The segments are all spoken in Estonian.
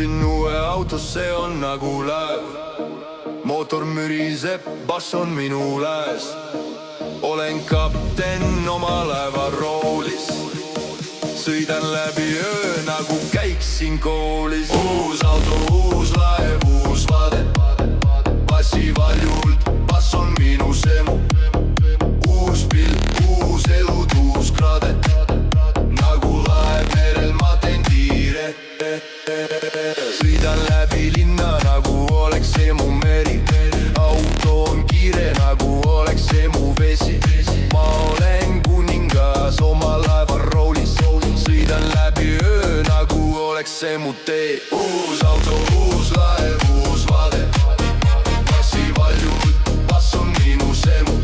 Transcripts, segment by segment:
ostsin uue auto, see on nagu laev. Mootor müriseb, bass on minu läes. Olen kapten oma laeva roolis. Sõidan läbi öö nagu käiksin koolis. Uus auto, uus laev, uus vaade. Bassi valjult, bass on minu semu. Uus pilt, uus elu, uus kraade. Nagu laev merel ma teen tiire. Sõidan läbi linna nagu oleks see mu meri. Auto on kiire nagu oleks see mu vesi. Ma olen kuningas oma laeva roolis. Sõidan läbi öö nagu oleks see mu tee. Uus auto, uus laev, uus vaade. Bassi valjult, bass on minu semu.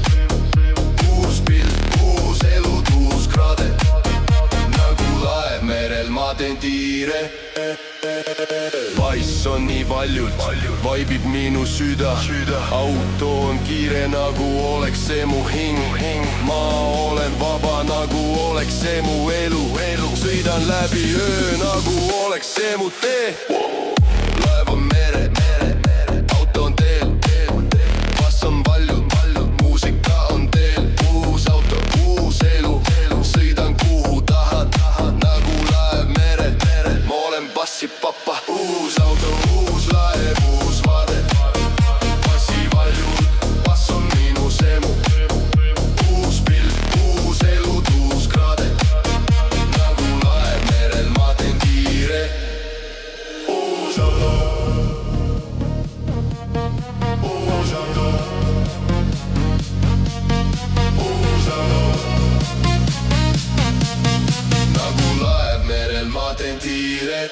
Uus pilt, uus elu, uus kraade. Nagu laev merel ma teen tiire. Bass on nii valjult, vaibib minu süda. Auto on kiire nagu oleks see mu hing. Ma olen vaba nagu oleks see mu elu. Sõidan läbi öö nagu oleks see mu tee. Laev on mere, auto on teel. Bass on valjult, muusika on teel. Uus auto, uus elu. Sõidan kuhu tahan, nagu laev merel. Ma olen bassi papa. Uus auto, uus laev, uus vaade. Bassi valjult, bass on minu semu. Uus pilt, uus elu, uus kraade. Nagu laev merel ma teen tiire. Uus auto, uus auto, uus auto. Nagu laev merel ma teen tiire.